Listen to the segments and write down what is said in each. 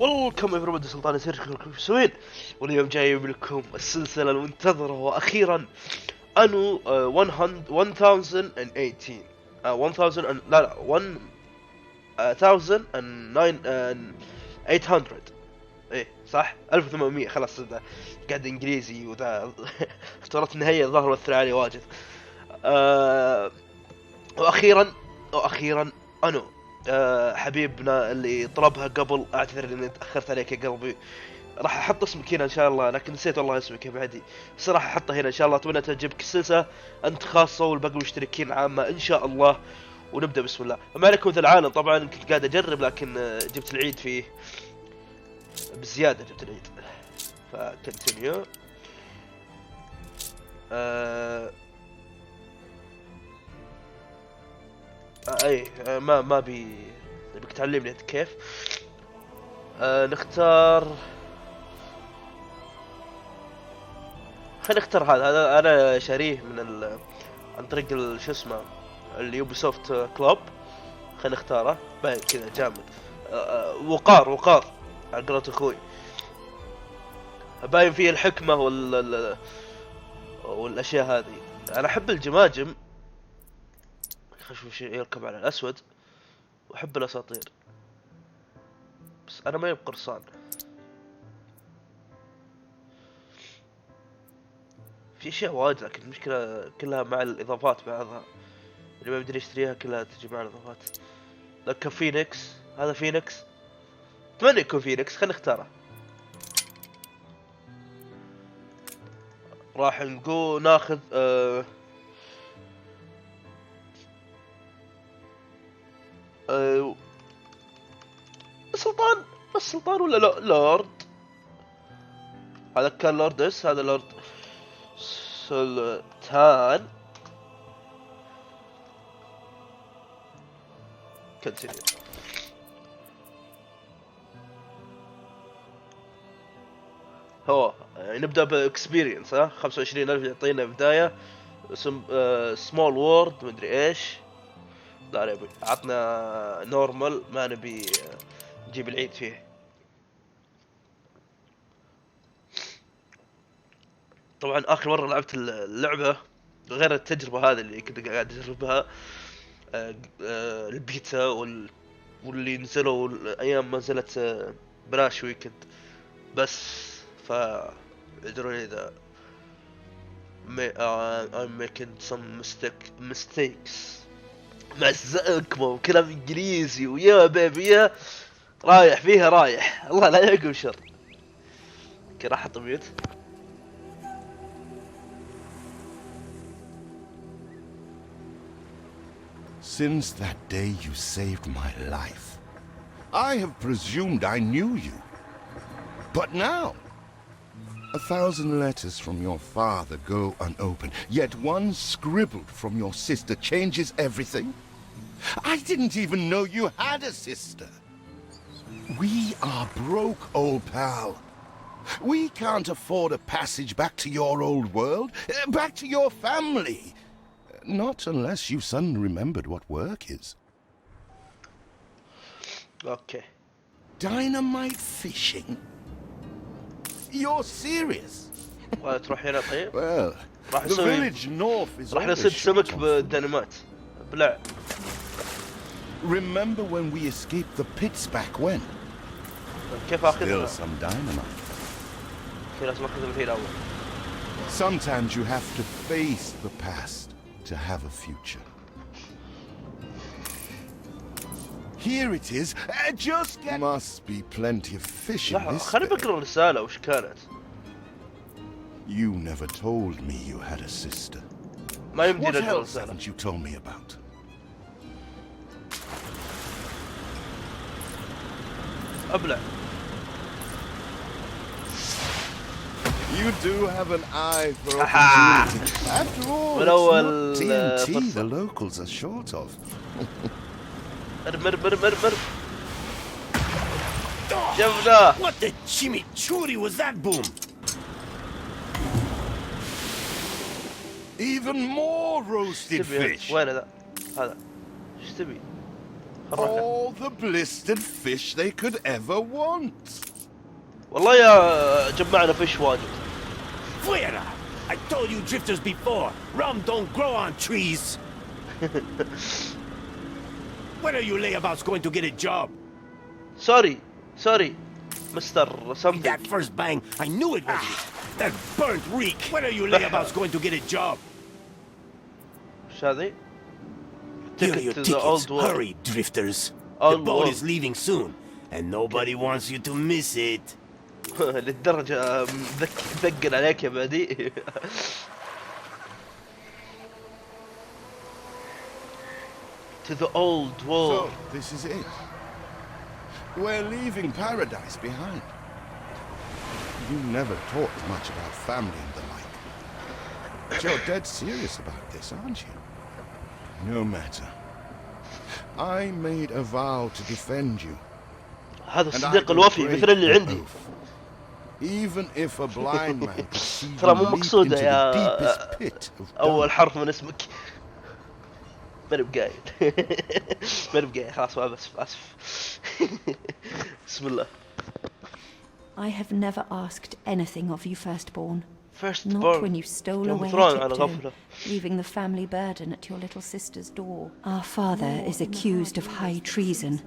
والكم everybody سلطان يسيركم في سويد، واليوم جايب لكم السلسلة المنتظرة وأخيرا أنو 1018 لا 1800. ايه صح 1800 خلاص قاعد انجليزي وذا اختارت النهاية الظاهر والثري علي واجد. واخيرا انو حبيبنا اللي طلبها قبل، اعتذر اني تاخرت عليك يا قلبي. راح احط اسمك هنا ان شاء الله، لكن نسيت والله اسمك يا بعدي، بس راح احطه هنا ان شاء الله. اتمنى تعجبك السلسله، انت خاصه والباقي مشتركين عامه ان شاء الله. ونبدا بسم الله. ما عليكم مثل العالم، طبعا كنت قاعد اجرب لكن جبت العيد فيه بزياده، جبت العيد فكنتينيو. اي ما بيك تعلمني انت كيف. نختار، خلينا نختار هذا انا شاريه من عن طريق شو اسمه اليوبي سوفت كلوب. خلينا نختاره باين كذا جامد. وقار على قولة اخوي، باين فيه الحكمة والاشياء هذه. انا احب الجماجم، خشوا شيء يركب على الاسود، واحب الاساطير، بس انا ما يبقى قرصان. في اشياء واجد لكن المشكلة كلها مع الاضافات بعضها، اللي ما يقدر يشتريها كلها تجي مع الاضافات. لك فينيكس، هذا فينيكس، اتمنى يكون فينيكس. خلينا نختاره. راح نقول ناخذ سلطان، بس سلطان ولا لا لورد؟ هذا كان لوردس، هذا لورد سلطان. كنتينيو. هو يعني نبدأ باكسبيرينس، ها 25,000 يعطينا بداية. سمول وورد مدري ايش. لا نبي، عطنا نورمال، ما نبي نجيب العيد فيه. طبعا اخر مرة لعبت اللعبة غير التجربة هذه اللي كنت قاعد اجربها، البيتا واللي نزلوا ايام ما نزلت بلاش ويكند بس. ف ادروني اذا I'm making some mistakes مع الزقمة وكلام انجليزي ويا بيبي رايح فيها رايح، الله لا يعقب شر. اوكي راح احط ميوت. Since that day you saved my life, I have presumed I knew you. But now, 1,000 letters from your father go unopened, yet one scribbled from your sister changes everything. I didn't even know you had a sister. We are broke, old pal. We can't afford a passage back to your old world, back to your family. Not unless you suddenly remembered what work is. اوكي. Dynamite fishing? You're serious? تروح هنا طيب؟ Well, the village north is راح نصيد سمك بالدينامات. بلع. Remember when we escaped the pits back when? كيف اخذها؟ Still some dynamite. في ناس ما اخذهم في الاول. Sometimes you have to face the past to have a future. Here it is. Just get... Must be plenty of fish in this. خليني بقرا الرسالة وش كانت. You never told me you had a sister. ما يمدينا What نقرا else الرسالة. haven't you told me about? ابلع. You do have an eye for opportunity. After all, it's not TNT the locals are short of. مر جبنا. What the chimichurri was that boom? Even more roasted fish. وين هذا؟ ايش تبي؟ all the blistered fish they could ever want. والله يا جمعنا فيش واجد. Fuera! I told you drifters before, rum don't grow on trees. When are you layabouts going to get a job? sorry, Mr. something. That first bang, I knew it was you. That burnt reek. When are you layabouts going to get a job? وش هذه؟ Here are your Ticket to the old tickets. world. Hurry, drifters. The Old boat world. is leaving soon, and nobody wants you to miss it. للدرجة ثقل عليك يا بعدي. To the old world. So, this is it. We're leaving paradise behind. You never talked much about family and the like. But you're dead serious about this, aren't you? No matter. I made a vow to defend you. هذا And I الصديق will الوفي break مثل اللي the عندي. oath. Even if a blind man could see you ترى مو leap مقصودة into the يا deepest pit of أول dark. حرف من اسمك. ماني بقايل. ماني بقايل خلاص آسف. بسم الله. I have never asked anything of you, firstborn. First Not born. when you stole يوم away ثران على tiptoe, غفلة. leaving the family burden at your little sister's door. Our father is accused of high treason.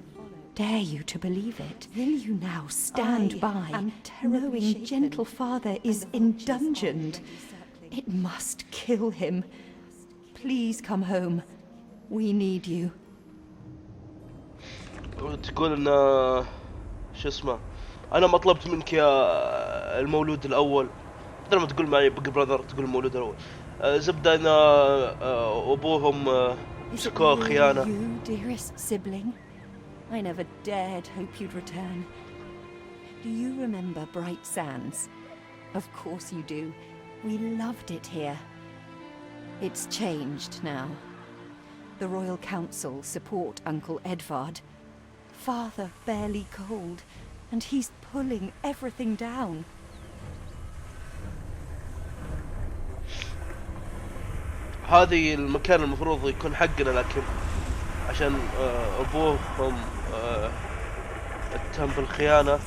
Dare you to believe it? Will you now stand by, knowing gentle father is indungeoned? It must kill him. Please come home. We need you. تقول إن شو اسمه أنا ما طلبت منك يا المولود الأول. بدل ما تقول معي بيج براذر تقول المولود الأول. زبدة إن أبوهم Is it سكوه really خيانة. you, dearest sibling? I never dared hope you'd return. Do you remember Bright Sands? Of course you do. We loved it here. It's changed now. The Royal Council support Uncle Edvard. Father barely cold, and he's pulling everything down. هذه المكان المفروض يكون حقنا لكن عشان أبوهم اتهم بالخيانة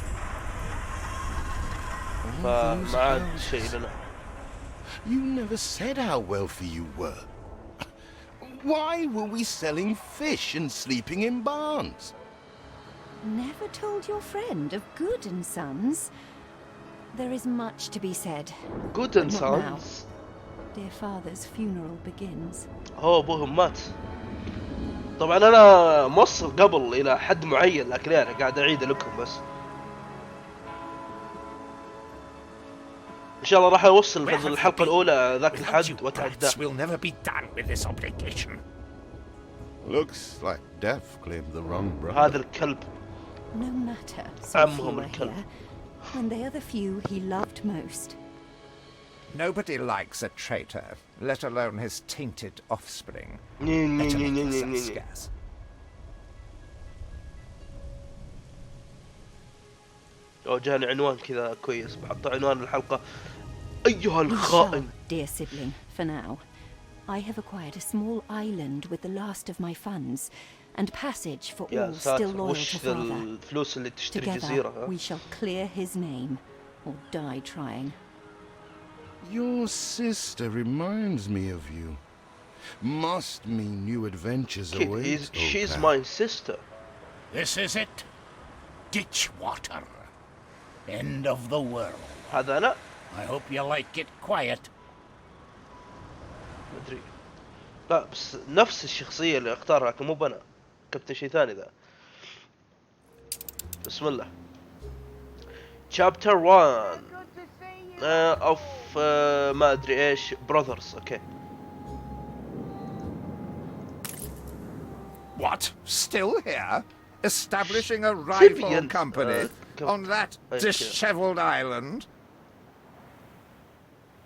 فما عاد شيء لنا. You never said how wealthy you were. Why were we selling fish and sleeping in barns? Never told your friend of Good and Sons? There is much to be said. Good but and not now. Sons. Dear father's funeral begins. هو أبوهم مات. طبعا أنا موصل قبل إلى حد معين لكن يعني قاعد أعيد لكم بس. إن شاء الله راح أوصل في الحلقة الأولى ذاك الحد وأتعداه. We'll never be done with this obligation. Looks like Death claimed the wrong brother. هذا الكلب. No matter, so few عمهم are الكلب. here, when they are the few he loved most. Nobody likes a traitor, let alone his tainted offspring. ني ني Better ني make ني yourself ني. scarce. لو جاني عنوان كذا كويس بحط عنوان الحلقة أيها We shall, الخائن. dear sibling, for now. I have acquired a small island with the last of my funds, and passage for يا all still ساتر loyal وش to ذا father. الفلوس اللي تشتري Together, جزيرة. we shall clear his name, or die trying. Your sister reminds me of you. Must mean new adventures Kid, await. she's pal. my sister. This is it. Ditch water. End of the world. هذا أنا I hope you like it quiet. ما أدري. لا بس نفس الشخصية اللي اختارها لكن مو بنا. كابتن شيء ثاني ذا. بسم الله. Chapter 1 of ما أدري إيش brothers. أوكي. What? Still here? Establishing a rival Vivian, company on that thank you. dishevelled island?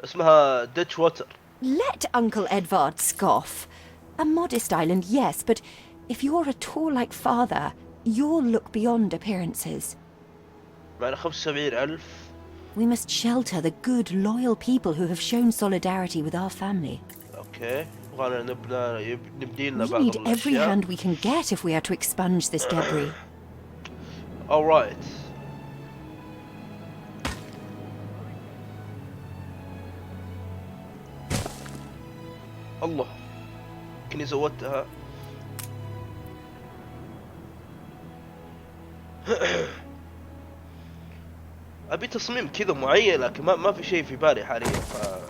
اسمها ditch water. Let Uncle Edvard scoff. A modest island, yes, but if you're at all like father, you'll look beyond appearances. معنا 75,000. We must shelter the good, loyal people who have shown solidarity with our family. أوكي. يبغانا نبني لنا We بعض need every الأشياء. hand we can get if we are to expunge this debris. alright. الله كني زودتها. ابي تصميم كذا معين لكن ما في شيء في بالي حاليا، ف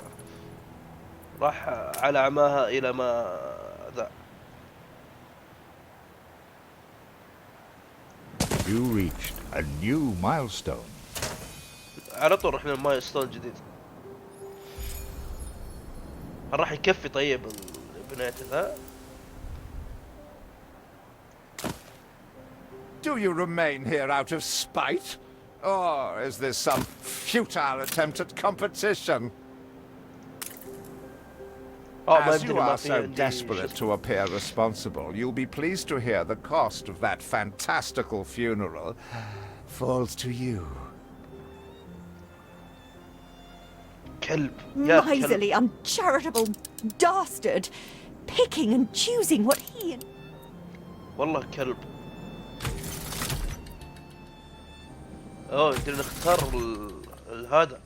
راح على عماها الى ما ذا. You reached a new milestone. على طول رحنا المايلستون جديد. هل راح يكفي طيب البناية ذا؟ Do you remain here out of spite? Or is this some futile attempt at competition? ما As يمديني you ما are في so عندي desperate to appear responsible, you'll be pleased to hear the cost of that fantastical funeral falls to you. كلب يا كلب. Miserly, uncharitable dastard! Picking and choosing what he and... والله كلب. اوه يقدر نختار هذا.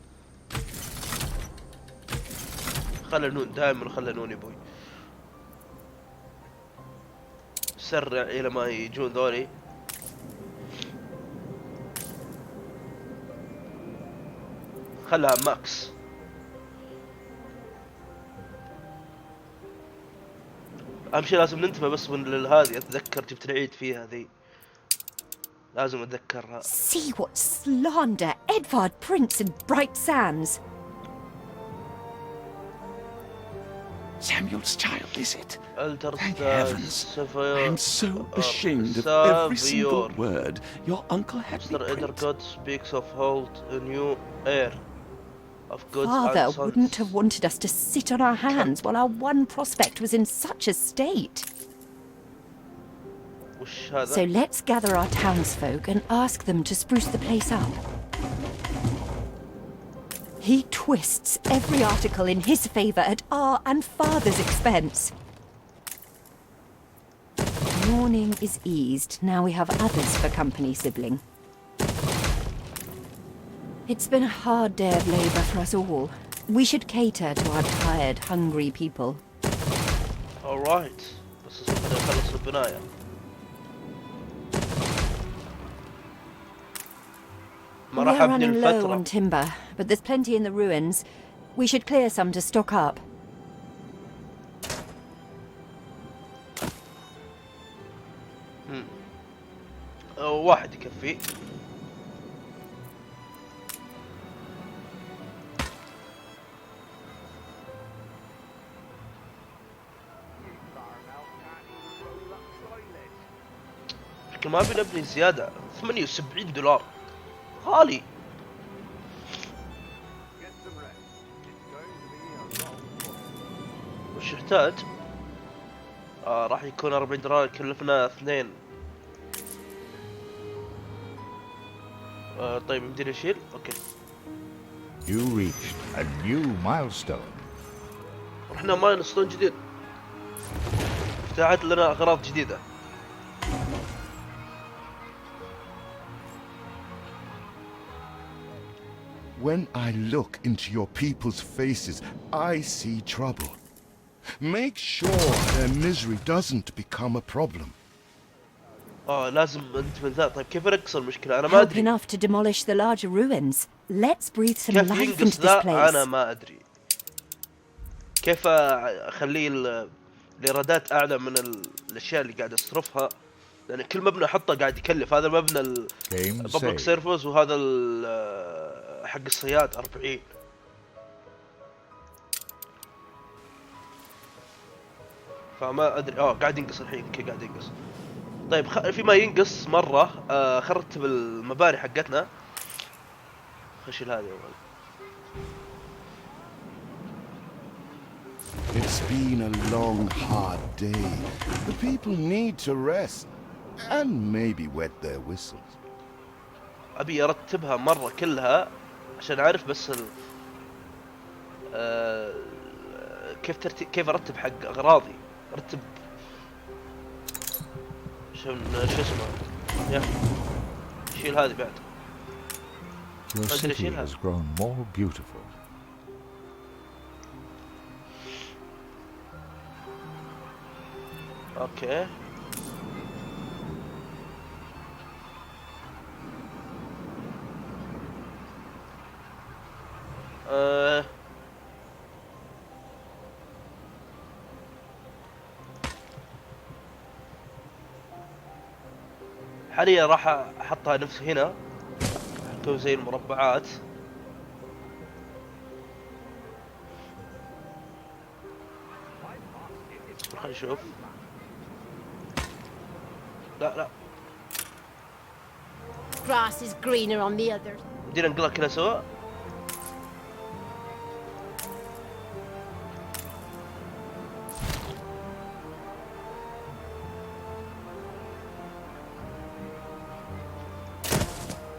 خلى نون دائما، خلى نون يا ابوي. سرع الى ما يجون ذولي. خلها ماكس. اهم شيء لازم ننتبه بس من هذه. اتذكر جبت العيد فيها ذي، لازم اتذكرها. See what slander Edvard Prince and Bright Sands. Samuel's child, is it? Elder Thank Stars, heavens. Savoy, I'm so ashamed of every single Savior. word your uncle had me Mr. print. Edergod speaks of hold a new heir of goods Father and sons. wouldn't have wanted us to sit on our hands while our one prospect was in such a state. وش هذا؟ So let's gather our townsfolk and ask them to spruce the place up. He twists every article in his favour at our and Father's expense. Mourning is eased. Now we have others for company, sibling. It's been a hard day of labour for us all. We should cater to our tired, hungry people. alright. بس خلينا نخلص البناية. ما راح We're ابني running low الفترة. on timber, but there's plenty in the ruins. We should clear some to stock up. واحد يكفي. لكن ما ابي نبني زيادة. $78 غالي. وش يحتاج؟ راح يكون $40 يكلفنا 2. طيب يمديني اشيل؟ اوكي. You reached a new milestone. رحنا مايلستون جديد. فتحت لنا اغراض جديدة. When I look into your people's faces, I see trouble. Make sure their misery doesn't become a problem. لازم انت من ذا. طيب كيف انقص المشكلة؟ انا ما Help ادري. enough to demolish the larger ruins. Let's breathe some كيف life ينقص into this ذا؟ place. انا ما ادري. كيف اخليه الايرادات اعلى من الاشياء اللي قاعد اصرفها؟ لان كل مبنى احطه قاعد يكلف. هذا المبنى الببليك سيرفيس، وهذا حق الصياد 40. فما ادري. قاعد ينقص الحين. كي قاعد ينقص. طيب فيما ينقص مرة خرتب المباني حقتنا. خشيل هذه اول. It's been a long, hard day. The people need to rest and maybe wet their whistles. ابي ارتبها مرة كلها عشان اعرف بس كيف ارتب حق اغراضي، ارتب شو اسمه يا شيل هذه بعد. Your أدري city أشيلها. has grown more beautiful. اوكي حاليا راح احطها نفس هنا، تكون زي المربعات. خلينا نشوف. لا Grass is greener on the other. بدينا ننقلها كلها سوا.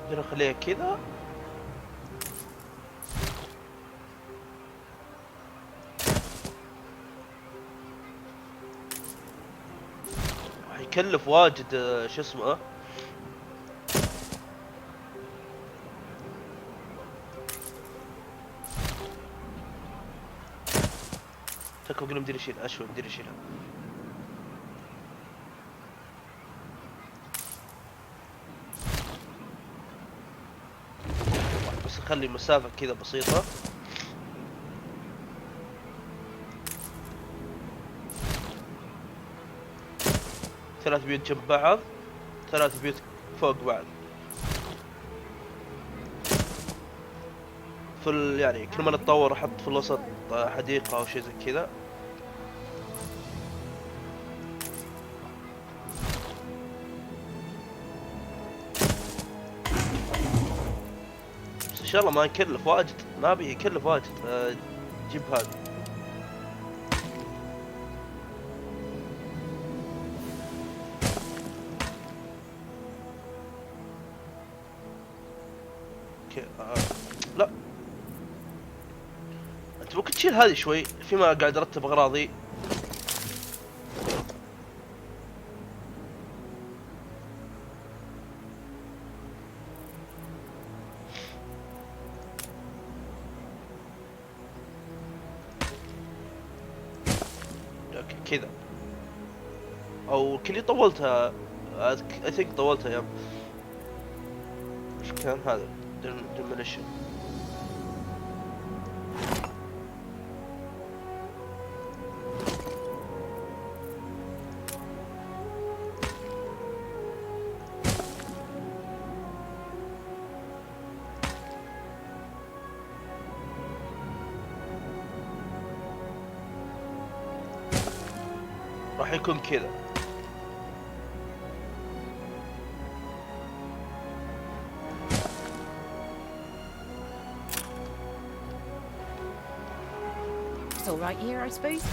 بدينا نخليها كذا. يكلف واجد شو اسمه. تكو قلنا مدير يشيل اشوى مدير يشيلها. بس نخلي مسافة كذا بسيطة. ثلاث بيوت جنب بعض، ثلاث بيوت فوق بعض. يعني كل ما نتطور احط في الوسط حديقة او شيء زي كذا. بس ان شاء الله ما نكلف واجد، ما ابي يكلف واجد. جيب هذا. لا انت ممكن تشيل هذه شوي فيما قاعد ارتب اغراضي. كذا او كلي طولتها. I think طولتها يا ايش كان هذا demolition. راح يكون كذا. It's all right here, I suppose.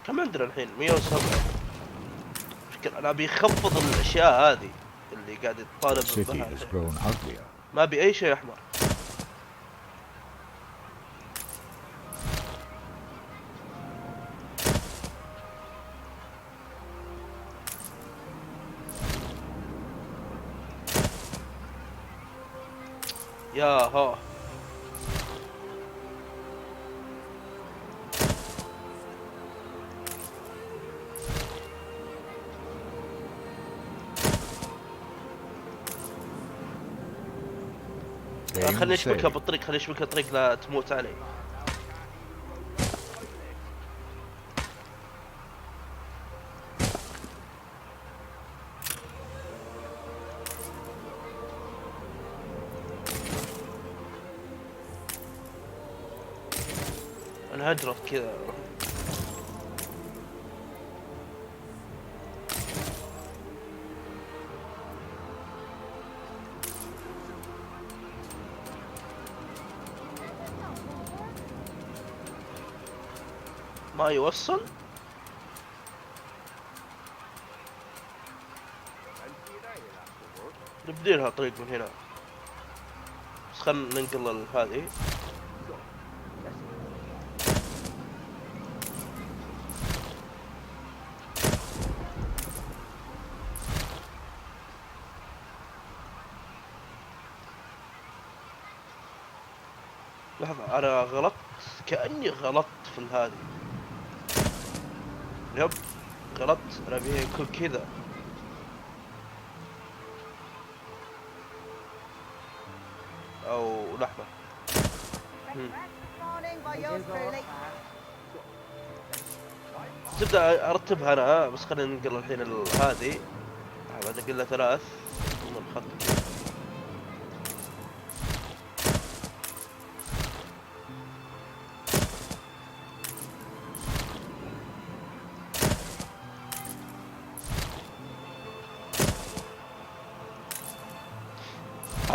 كم عندنا الحين؟ 107. مشكلة انا ابي اخفض الاشياء هذه اللي قاعد The يطالب city بها. has grown uglier. ما ابي اي شيء احمر. يا ها خليني اشبكها بالطريق، خليني اشبكها بالطريق لا تموت علي. انا هجرت كذا. ما يوصل. نبني لها طريق من هنا، بس خلنا ننقل هذه. لحظة، أنا غلطت، كأني غلطت في هذه. يب غلطت، أنا أبيه يكون كذا. أو لحظة، تبدأ أرتبها أنا، بس خلينا ننقل الحين هذه. بعد نقل لها 3 من الخط.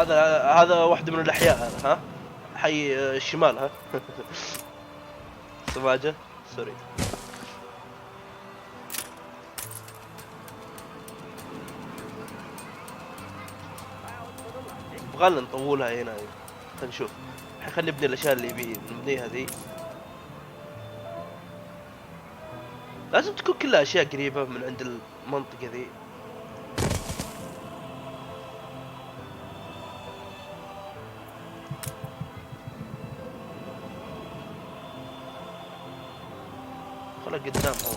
هذا واحدة من الأحياء، هذا ها حي الشمال ها. سماجة سوري. بغالنا نطولها هنا، خلينا نشوف. خلينا نبني الأشياء اللي يبي نبنيها ذي. لازم تكون كلها أشياء قريبة من عند المنطقة ذي. قدام هو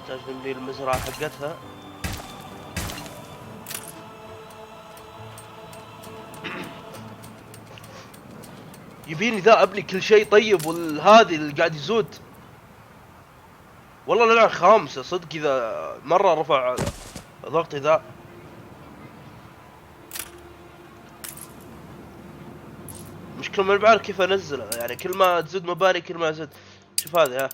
نحتاج نبني المزرعة حقتها. يبيني ذا ابني كل شيء طيب، والهذي اللي قاعد يزود والله للعن 5 صدق. اذا مرة رفع ضغطي ذا. مشكلة ما بعرف كيف انزله، يعني كل ما تزود مباني كل ما زد. شوف هذه ها،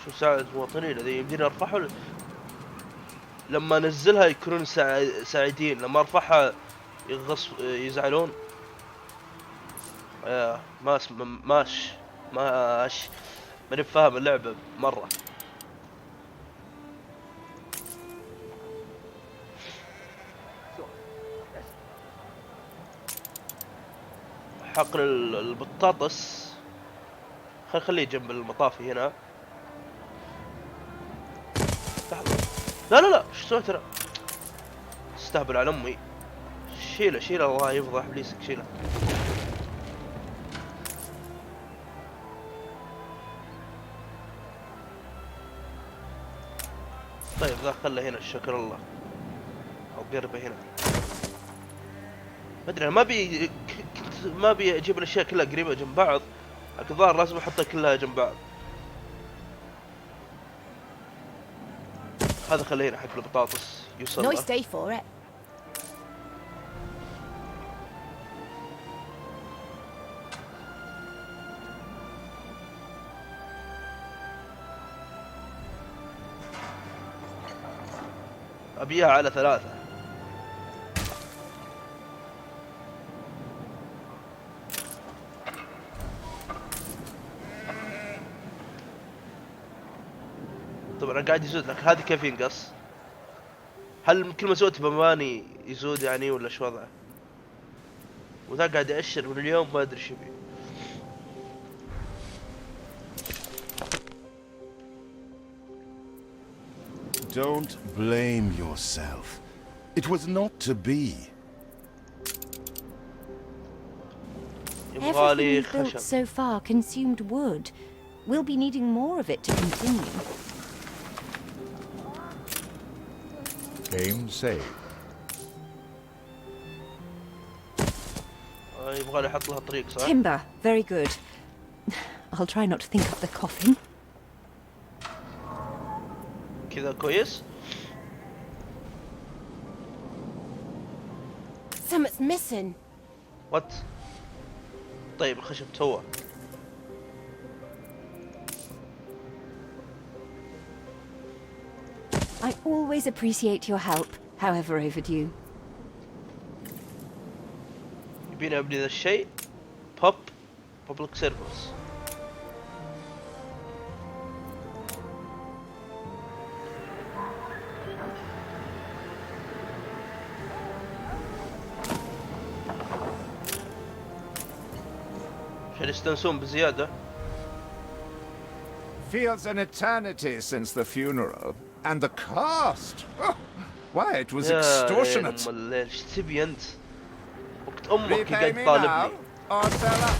شو ساعد المواطنين هذي يمديني ارفعها. لما انزلها يكونون سعيدين، لما ارفعها يزعلون. ماش ماني فاهم اللعبة مرة. حقل البطاطس خليه جنب المطافي هنا. لا لا لا، ايش سويت انا؟ استهبل على امي. شيله الله يفضح ابليسك، شيله. طيب ذا خله هنا، شكر الله. او قربه هنا. ما ادري، ما ابي اجيب الاشياء كلها قريبه جنب بعض، لكن الظاهر لازم احطها كلها جنب بعض. هذا خليه هنا حق البطاطس يوصل له. Nice day for it. ابيها على 3. طبعا قاعد يزود لك، هذه كيف ينقص؟ هل كل ما سويت بمباني يزود يعني ولا شو وضعه؟ وذا قاعد يأشر من اليوم ما ادري شو بيه. Don't blame yourself. It was not to be. يبغالي Everything we've built خشب. so far consumed wood. We'll be needing more of it to continue. Game saved. يبغالي احط لها طريق صح؟ Timber, very good. I'll try not to think of the coffin. كذا كويس. Something's missing. وات؟ طيب الخشب توه. I always appreciate your help. however overdue. يبينا ابني ذا الشيء. public service. عشان يستانسون بزيادة. Feels an eternity since the funeral. And the cost! Oh, why, it was extortionate. أم الليل، ايش تبي انت؟ وقت امك Repay قاعد me now, طالبني. or sell up.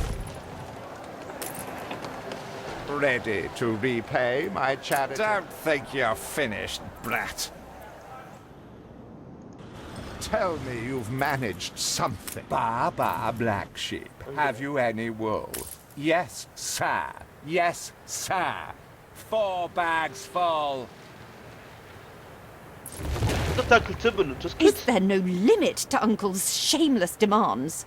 Ready to repay my charity? Don't think you're finished, brat. Tell me you've managed something. Ba, black sheep. Have you any wool? Yes, sir. Yes, sir. 4 bags full. تاكل تبن وتسكت. Is there no limit to Uncle's shameless demands?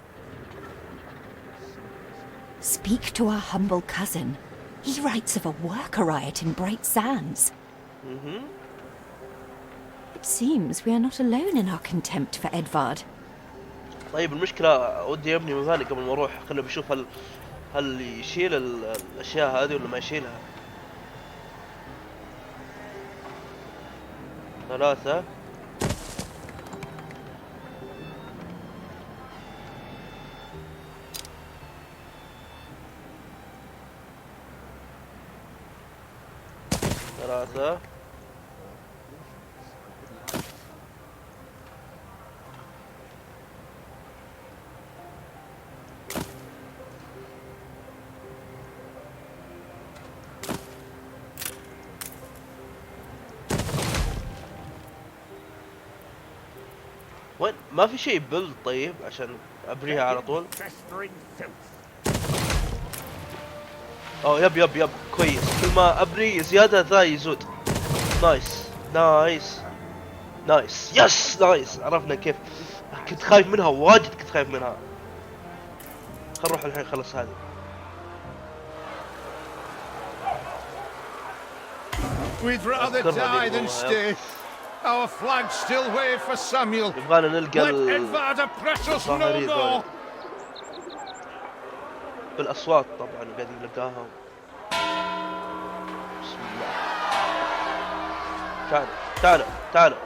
Speak to our humble cousin. He writes of a worker riot in Bright Sands. It seems we are not alone in our contempt for Edvard. طيب المشكلة ودي ابني مباني قبل ما اروح، خلنا بشوف هل يشيل الاشياء هذه ولا ما يشيلها. 3 3 وين ما في شيء بيلد طيب عشان ابريها على طول. اوه يب كويس، كل ما ابري زيادة ذا يزود. نايس يس نايس. عرفنا كيف. كنت خايف منها واجد، كنت خايف منها. خل نروح الحين خلص هذه. We'd rather die than stay. Our flags still wave for Samuel. يبغانا نلقى Let Edvard oppress us no more. بالاصوات طبعا قاعدين نلقاها. بسم الله. تعالوا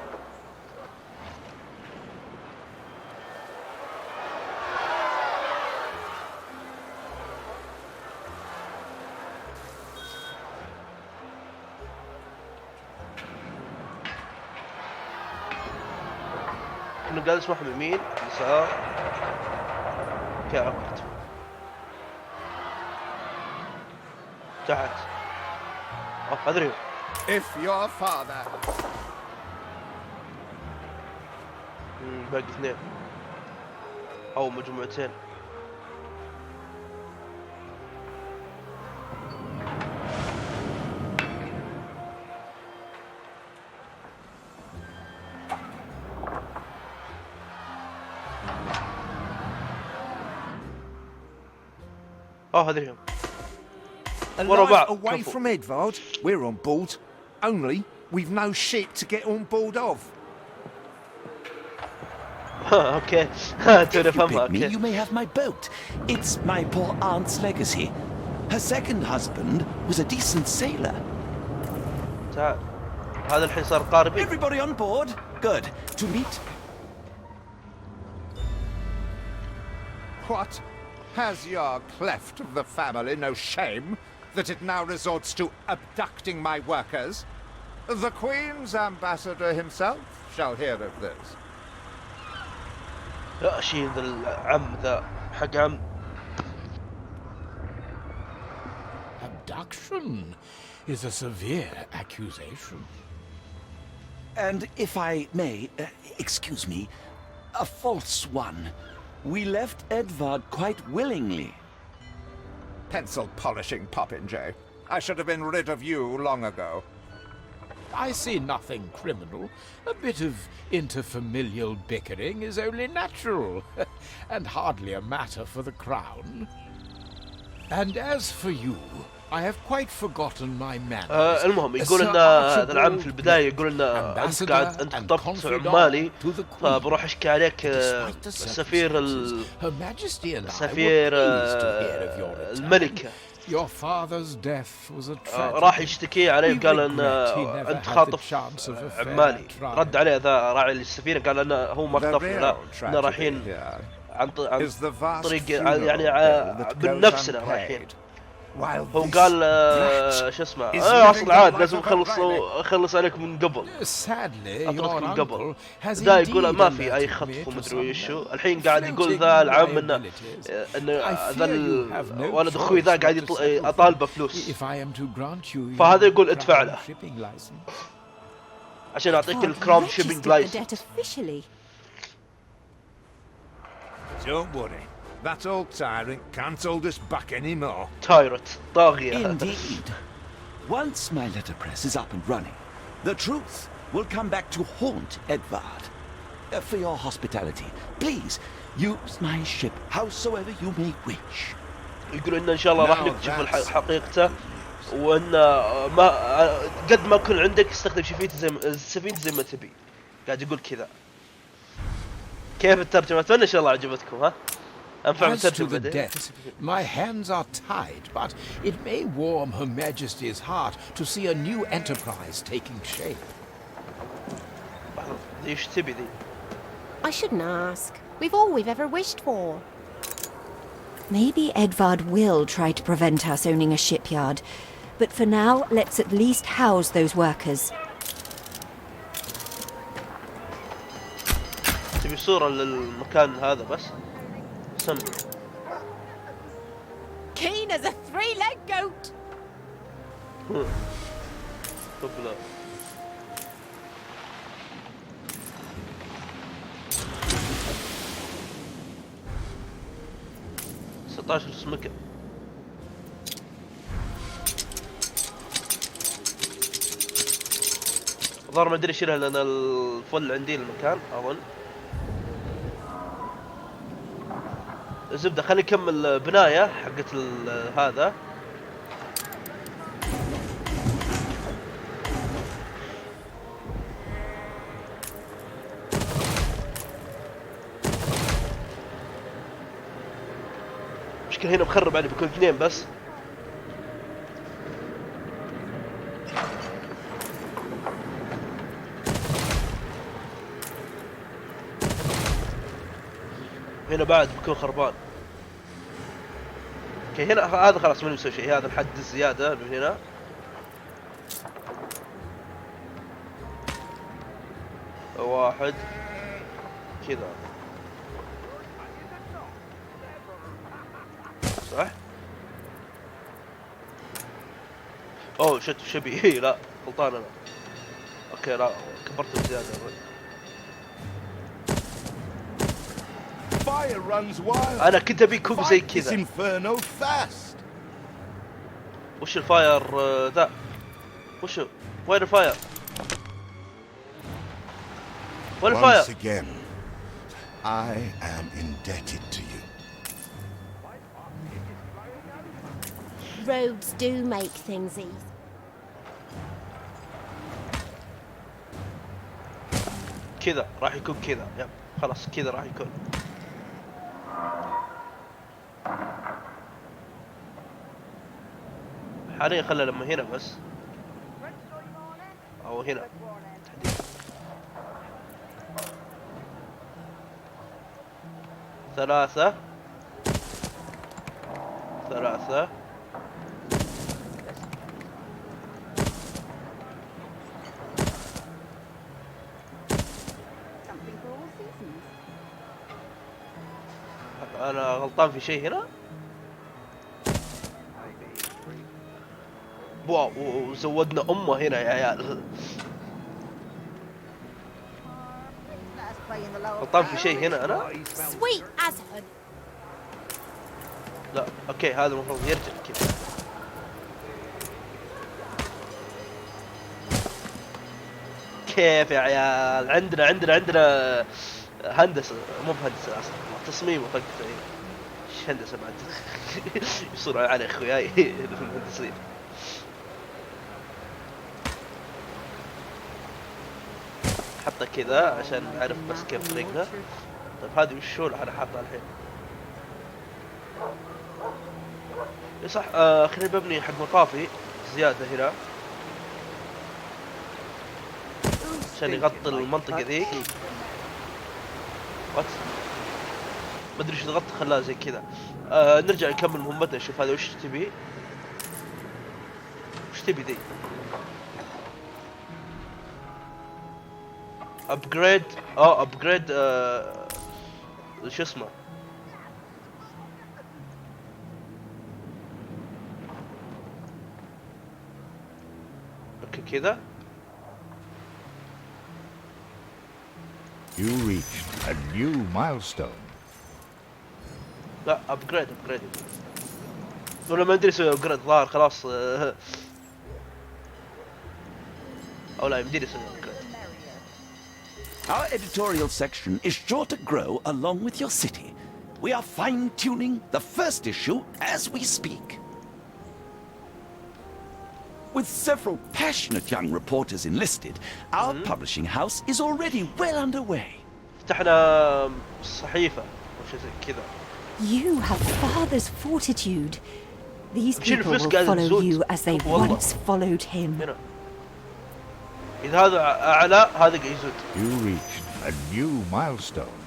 كنا قاعد نسمعهم يمين يسار. اوكي عرفت. تحت. ادري. If your father. باقي 2 او مجموعتين. هذول هم. Away from Edvard, we're on board. Only we've no ship to get on board of. If Okay. you pick me, you may have my boat. It's my poor aunt's legacy. Her second husband was a decent sailor. تعال. هذا الحين صار قاربي. Everybody on board? Good. To meet. What? Has your cleft of the family no shame that it now resorts to abducting my workers? The Queen's ambassador himself shall hear of this. لا شيء ذا العم ذا حق عم. Abduction is a severe accusation. And if I may, excuse me, a false one. We left Edvard quite willingly. Pencil polishing popinjay. I should have been rid of you long ago. I see nothing criminal. A bit of interfamilial bickering is only natural, and hardly a matter for the crown. And as for you, I have quite forgotten my manners. المهم يقول ان Sir هذا العم في Archibald البداية يقول ان انت Ambassador قاعد انت and خطبت confidant عمالي to the Queen. فبروح اشكي عليك Despite the السفير circumstances, Her Majesty and I were السفير pleased to hear of your return. الملكة Your father's death was a راح tragedy. يشتكي عليه We وقال ان regret he never انت had the خاطف chance of a fair عمالي. trial. رد عليه ذا راعي السفينة قال انه هو ما The خطفنا لا real احنا tragedy رايحين here عن is the vast طريق funeral يعني bill that من goes نفسنا رايحين. unpaid. While هو this قال brat شو اسمه is اصل living عاد the لازم life of a اخلص عليك من قبل Sadly, اطردك your من قبل uncle has ذا يقول indeed ما في اي alerted خطف me to ومدري some وشو الحين قاعد يقول floating ذا العم انه liabilities. ذا ولد اخوي ذا قاعد اطالبه فلوس If I am to grant you فهذا your يقول ادفع crown له shipping license. عشان اعطيك Edvard الكراون registered شيبنج the لايسنس. debt officially. Don't worry. That old tyrant can't hold us back anymore. تايرت طاغية. Indeed. Once my letterpress is up and running, the truth will come back to haunt Edvard. For your hospitality, please use my ship howsoever you may wish. يقول ان شاء الله راح نكتشف حقيقته وان ما قد ما يكون عندك استخدم سفينته زي ما تبي. قاعد يقول كذا. كيف الترجمة؟ اتمنى ان شاء الله عجبتكم ها. انفع As to بالترجمة the بعدين. debt, my hands are tied, but it may warm Her Majesty's heart to see a new enterprise taking shape. ذي ايش تبي ذي؟ I shouldn't ask. We've all we've ever wished for. Maybe Edvard will try to prevent us owning a shipyard, but for now, let's at least house those workers. تبي صورة للمكان هذا بس؟ سم. Keen as a three-legged goat. قبله. ستاشر سمكة. الظاهر ما ادري اشيلها لان الفل عندي المكان اظن. الزبدة خليني نكمل بناية حقت هذا. مشكلة هنا مخرب علي بيكون اثنين بس. هنا بعد بيكون خربان. اوكي هنا هذا خلاص ما نسوي شيء. هذا الحد الزيادة من هنا. واحد كذا صح؟ اوه شت شبي. لا غلطان انا. اوكي لا كبرت بزيادة. Fire runs wild. انا كنت ابي كوب زي Fight this كذا. inferno fast. وش الفاير ذا؟ وشو؟ وين الفاير؟ وين الفاير؟ Once again, I am indebted to you. Roads do make things easy. كذا راح يكون كذا. يب خلاص كذا راح يكون. حاليا خلى لما هنا بس او هنا تحديدا. ثلاثة انا غلطان في شيء هنا. واو وزودنا امه هنا يا عيال. غلطان في شيء هنا انا. Sweet as honey. لا اوكي هذا المفروض يرجع كذا. كيف يا عيال؟ عندنا هندسة مو بهندسة اصلا تصميم وطقته. هندسة بعد يصيروا على اخوياي المهندسين. حطها كذا عشان نعرف بس كيف طريقها. طيب هذه وشو اللي انا حاطها الحين؟ اي صح. خليني ببني حق مطافي زيادة هنا عشان يغطي المنطقة ذيك. وات ما ادري ايش ضغطت خلاها زي كذا. نرجع نكمل مهمتنا. نشوف هذا وش تبي. وش تبي ذي؟ ابجريد. ابجريد. شو اسمه؟ اوكي كذا. You reached a new milestone. لا ابجريد ولا ما ادري اسوي ابجريد. ظاهر خلاص. او لا يمديني اسوي ابجريد. Our editorial section is sure to grow along with your city. We are fine-tuning the first issue as we speak. With several passionate young reporters enlisted, our publishing house is already well underway. فتحنا صحيفة أو شيء زي كذا. You have father's fortitude. These مشي people الفلوس will قاعد follow تزود. you as they والله. once followed him. هنا إذا هذا أعلى هذا قاعد يزود. You reached a new milestone.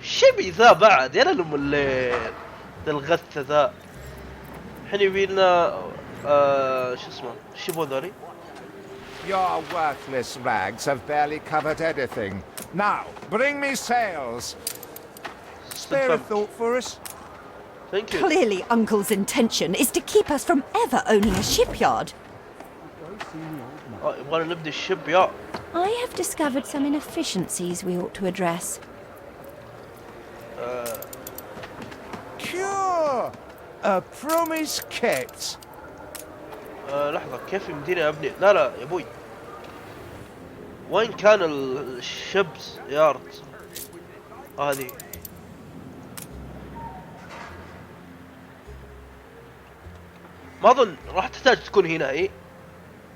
شبي ذا بعد يا لهم الليل ذا الغث ذا. الحين يبينا شو اسمه؟ شو يبون ذولي؟ Your worthless rags have barely covered anything. Now, bring me sails. Spare a thought for us? Thank you. Clearly, Uncle's intention is to keep us from ever owning a shipyard. يبغانا نبدي الشب يا. I have discovered some inefficiencies we ought to address. Cure! A promise kept. لحظة كيف يمديني أبني؟ لا يا أبوي. وين كان الشبس يارد؟ هذه. ما أظن راح تحتاج تكون هنا. إيه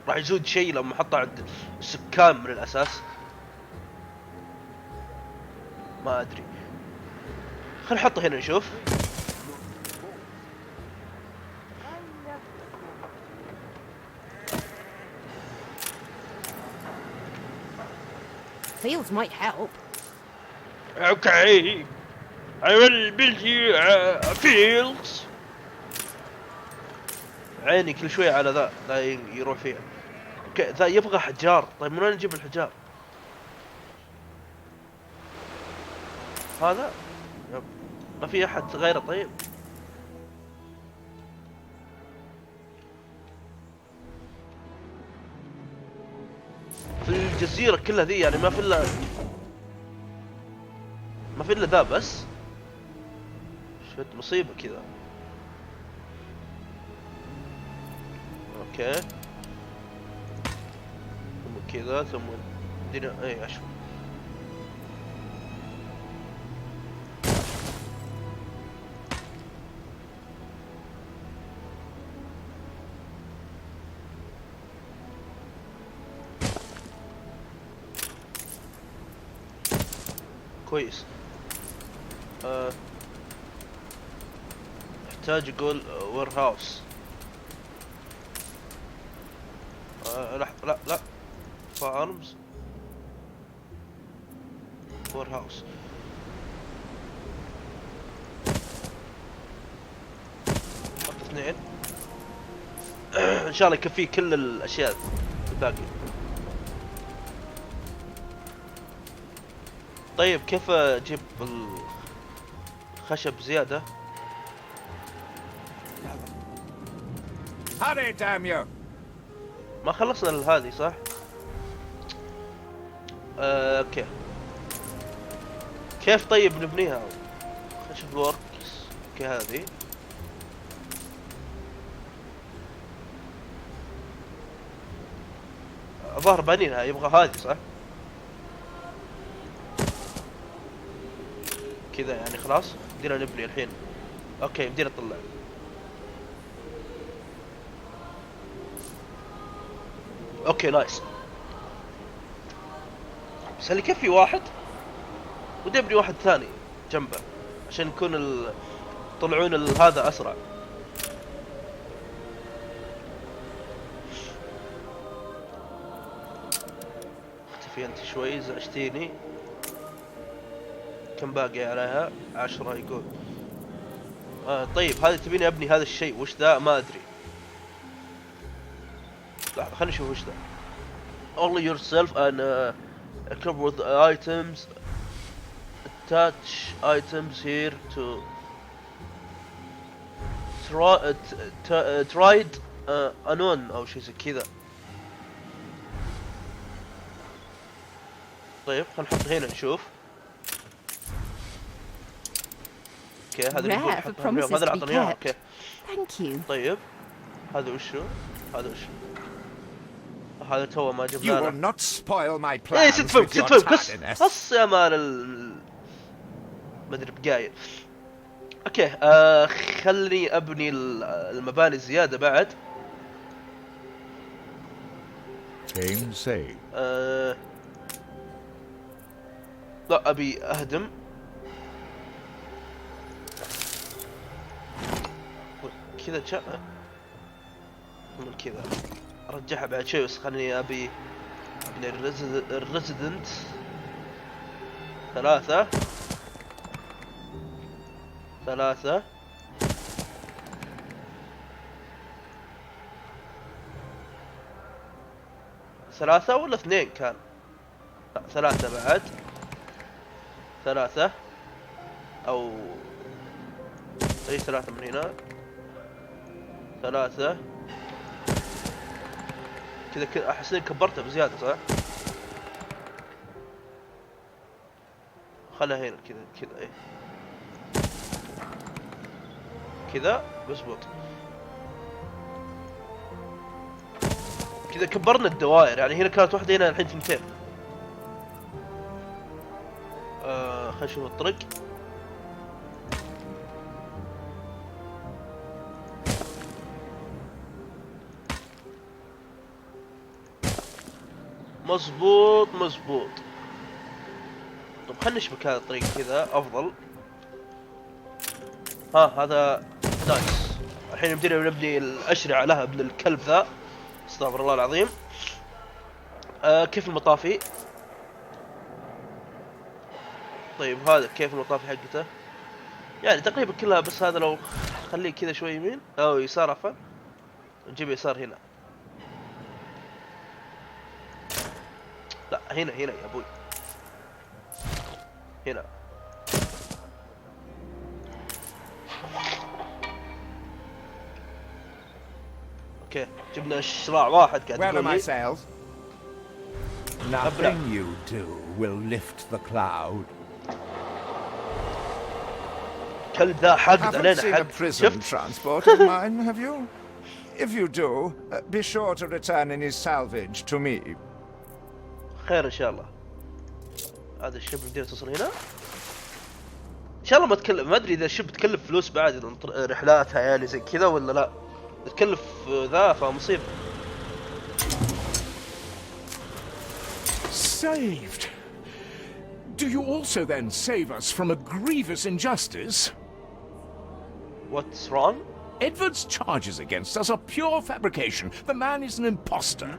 راح يزود شيء لما أحطه عند السكان من الأساس. ما أدري. خل نحطه هنا نشوف. Fields might help. Okay. I will build you fields. عيني كل شوية على ذا يروح فيها. اوكي ذا يبغى حجار. طيب من وين نجيب الحجار؟ هذا؟ يب. ما في احد غيره. طيب في الجزيرة كلها ذي يعني ما في الا ذا بس. شفت مصيبة كذا. اوكي ثم كذا ثم دينا اي اشوف. كويس. احتاج اقول وير هاوس. لا فارمز وير هاوس. حط 2 ان شاء الله يكفي كل الاشياء الباقية. طيب كيف اجيب الخشب زيادة؟ Hurry, damn you! ما خلصنا هذه صح؟ اوكي. كيف طيب نبنيها؟ خشب الوركس. اوكي هذه. ظهر بنينها يبغى هذه صح؟ كذا يعني خلاص بدينا نبني الحين. اوكي بدينا نطلع. اوكي نايس. بس هل يكفي واحد؟ ودي ابني واحد ثاني جنبه عشان يكون يطلعون هذا اسرع. اختفي انت شوي زعجتيني. كم باقي عليها؟ 10 يقول. طيب هذه تبيني ابني هذا الشيء وش ذا؟ ما ادري. لحظة خلينا نشوف وش ذا. Only yourself and cover with items. Attach items here to tried unknown او شيء زي كذا. طيب خلينا نحط هنا نشوف. اوكي هذا اللي نقول نحطهم اليوم. هذا اللي اعطاني اياه. اوكي طيب هذا وشو؟ هذا وشو؟ هذا تو ما جبنا له. You will not spoil my plans. ايه ست فهم قص يا مان ما ادري بقايل. اوكي خلني ابني المباني زيادة بعد. Tensei. لا ابي اهدم. كذا جاء من كذا ارجعها بعد شوي. بس خلني ابي الريزيدنت 3 3 ولا 2 كان؟ لا 3 بعد 3 او اي 3 من هنا 3 كذا احس اني كبرتها بزياده صح؟ خلها هنا كذا ايه كذا مزبوط. كذا كبرنا الدوائر. يعني هنا كانت واحدة هنا الحين 2. خلينا نشوف الطرق. مزبوط. طب خلنا نشبك هذا الطريق كذا افضل. هذا نايس. الحين بدينا نبني الاشرعة لها ابن الكلب ذا. استغفر الله العظيم. كيف المطافي؟ طيب هذا كيف المطافي حقته؟ يعني تقريبا كلها. بس هذا لو خليه كذا شوي يمين او يسار عفوا. نجيب يسار هنا. لا هنا يا ابوي. هنا اوكي جبنا شراع واحد قاعد Where are يقول my لي. sails? Nothing you do will lift the cloud. كلب ذا حقد Haven't علينا seen a حق. prison شفت؟ transport of mine, have you? If you do, be sure to return any salvage to me. خير ان شاء الله. هذا الشب بدينا توصل هنا. ان شاء الله ما تكلف. ما ادري اذا الشب تكلف فلوس بعد رحلاتها يعني زي كذا ولا لا. تكلف ذا فمصيبة. Saved? Do you also then save us from a grievous injustice? What's wrong? Edward's charges against us are pure fabrication. The man is an imposter.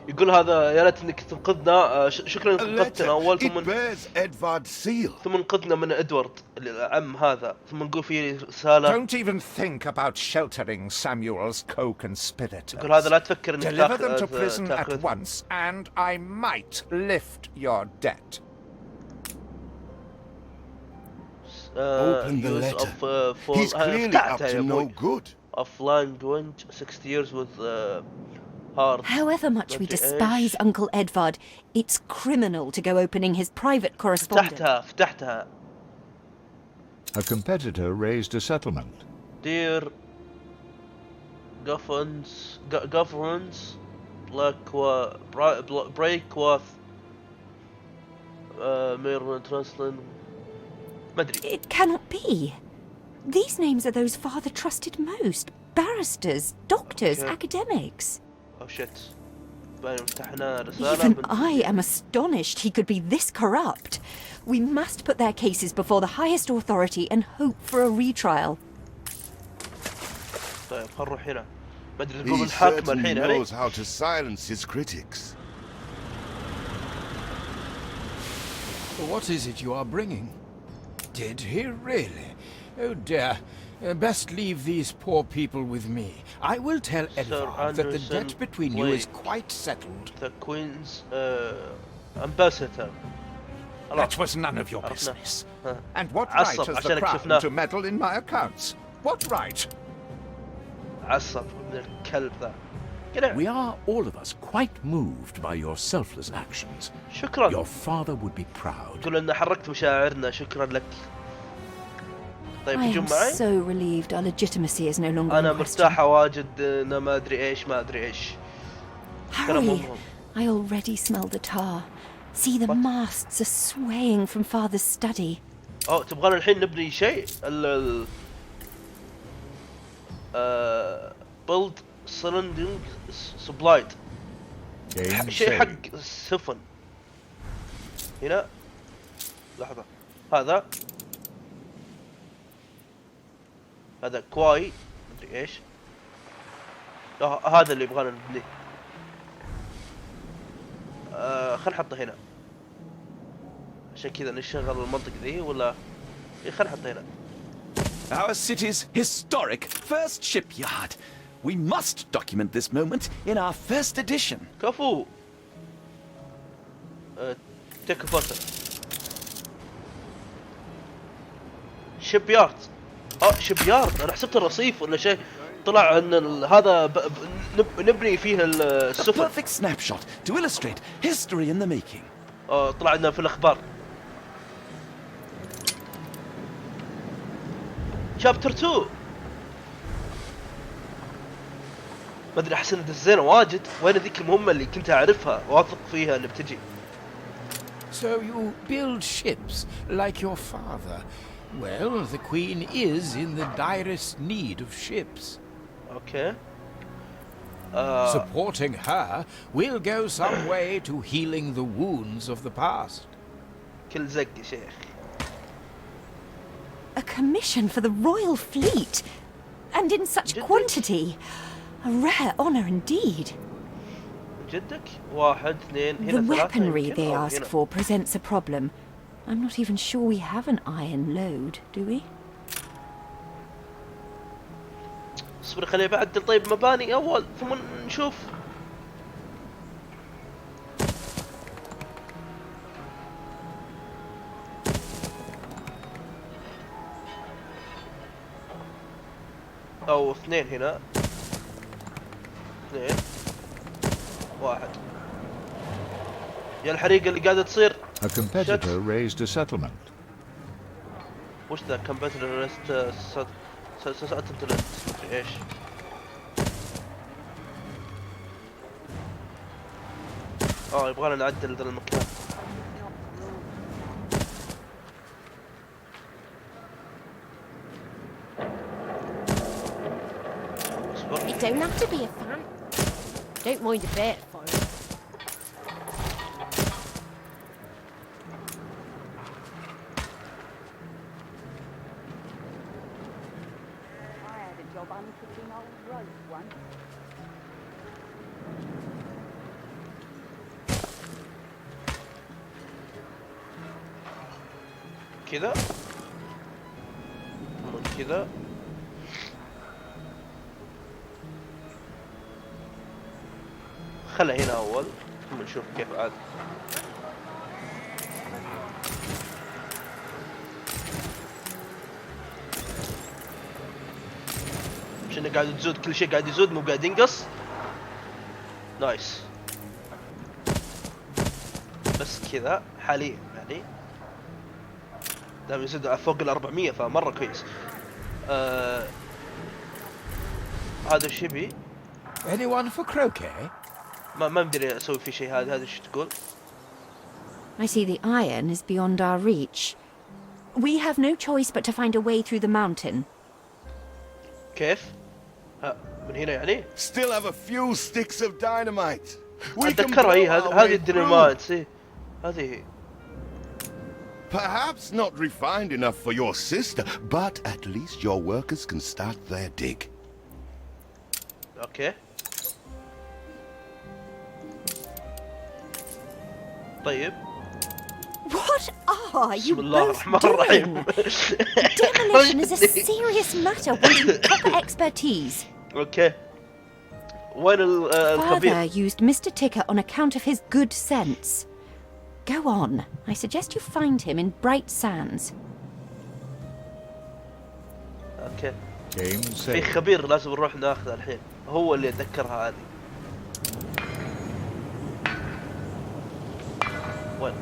يقول هذا يا ليت انك تنقذنا. شكرا انك A انقذتنا letter. اول It bears Edvard's seal. ثم انقذنا من ادوارد العم هذا. ثم نقول في رسالة. Don't even think about sheltering Samuel's co-conspirators. يقول هذا لا تفكر انك Deliver them to prison at تاخذ. once, and I might lift your debt. Open the use letter. of, He's clearly up to no good. Of language 60 years with hard. However much we despise Uncle Edvard, it's criminal to go opening his private correspondence. فتحتها. A competitor raised a settlement. Dear governance break with Mirror Translation ما ادري. It cannot be. These names are those father trusted most. Barristers, doctors, Okay. academics. او شت. باين فتحنا رسالة. Even I am astonished he could be this corrupt. We must put their cases before the highest authority and hope for a retrial. طيب خل نروح هنا. ما ادري He نقوم الحاكم certainly الحين علي. knows how to silence his critics. What is it you are bringing? Did he really? Oh dear. Best leave these poor people with me. I will tell Edvard that the debt between you is quite settled. The Queen's ambassador. That was none of your عرفنا. business. ها. And what عصب right has the عشانك Crown شفناه. to meddle in my accounts? What right? عصب من الكلب ذا. كده. We are all of us quite moved by your selfless actions. شكرا. Your father would be proud. تقول ان حركت مشاعرنا. شكرا لك. طيب I تجون am معي؟ so relieved our legitimacy is no longer انا in question. مرتاحة واجد. انا ما ادري ايش ما ادري ايش. Hurry! I already smell the tar. See, the masts are swaying from Father's study. اوه تبغانا الحين نبني شيء بيلد سلندنج سبلايد Gain شيء saved. حق السفن. هنا لحظة. هذا كواي مدري ايش. هذا اللي يبغانا نبنيه. خل نحطه هنا عشان كذا نشغل المنطقة ذي ولا خل نحطه هنا. Our city's historic first shipyard. We must document this moment in our first edition. كفو. تيك فوتو. شيب يارد. شيب يارد. انا حسبت الرصيف ولا شيء. طلع ان هذا نبني فيه A السفن. perfect snapshot to illustrate history in the making. طلع عندنا في الاخبار. شابتر 2. ما ادري احس ان دزينا واجد. وين ذيك المهمة اللي كنت اعرفها واثق فيها اللي بتجي. So you build ships like your father. Well, the Queen is in the direst need of ships. اوكي. Supporting her will go some way to healing the wounds of the past. كل زق يا شيخ. A commission for the royal fleet! And in such quantity! A rare honour indeed. جدك 1 2 The هنا 3 weaponry they يمكن. ask for presents a problem. I'm not even sure we have an iron load, do we? اصبر خليني بعدل. طيب مباني اول ثم نشوف. او 2 هنا. 2 1. يا الحريقة اللي قاعدة تصير. A competitor raised a settlement. وش ذا كمبيوتر ريست ستلت ايش؟ يبغانا نعدل ذا المكان. You don't have to be a fan. Don't mind a bit for it. كذا من كذا. خلها هنا اول ثم نشوف كيف عاد. مش انه قاعد تزود كل شيء قاعد يزود مو قاعد ينقص. نايس. بس كذا حاليا يعني دام يزيد فوق ال 400 فمره كويس. هذا ايش يبي؟ Anyone for croquet? ما مقدر اسوي فيه شيء. هذا ايش تقول؟ I see the iron is beyond our reach. We have no choice but to find a way through the mountain. كيف؟ من هنا يعني؟ Still have a few sticks of dynamite. We can اتذكرها اي blow our هذه way الديناميت اي هذه. Perhaps not refined enough for your sister, but at least your workers can start their dig. اوكي. طيب. What are you بسم الله both الرحمن الرحيم. doing? Demolition is a serious matter wanting proper expertise. اوكي. وين Father الخبير؟ used Mr. Ticker on account of his good sense. Go on. I suggest you find him in Bright Sands. اوكي. Game في saved. خبير لازم نروح ناخذه الحين، هو اللي اتذكرها هذه. وين؟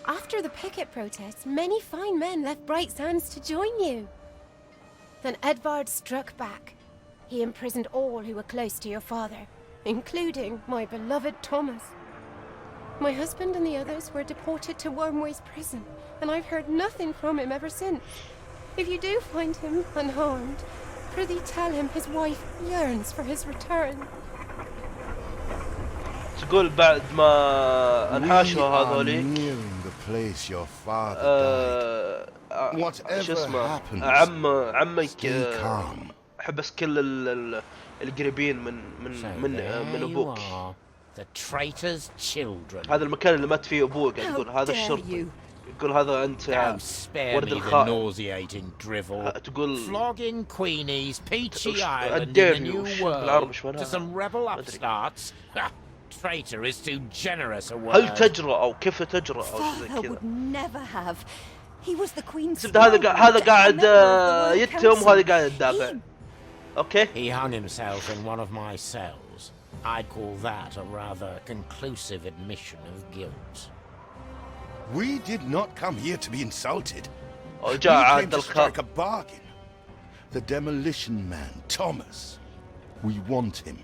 After the picket protests, many fine men left Bright Sands to join you. Then Edvard struck back. He imprisoned all who were close to your father, including my beloved Thomas. My husband and the others were deported to Wormway's prison, and I've heard nothing from him ever since. If you do find him unharmed, prithee tell him his wife yearns for his return. تقول بعد ما انحاشوا We are هذوليك nearing the place your father died. شو Whatever اسمه happens, عمك stay calm. حبس كل القريبين من ابوك. The traitor's children. هذا المكان اللي مات فيه ابوك، قاعد يقول هذا الشرطي، يقول هذا انت يا Don't spare ولد me the الخائن. nauseating drivel. تقول Flogging Queenie's peachy island in the الديرني new وش بالعربي ايش world to معناها؟ some rebel ما أدري. upstarts. Traitor is too generous a word. هل تجرأ او كيف تجرأ او شيء زي Father كذا. would never have. He was the Queen's زبده هذا قاعد member of the Royal يتم Council. وهذا قاعد يدافع. اوكي. He hung himself in one of my cells. I'd call that a rather conclusive admission of guilt. We did not come here to be insulted. We جاء came عاد to strike الخط. a bargain. The demolition man, Thomas. We want him.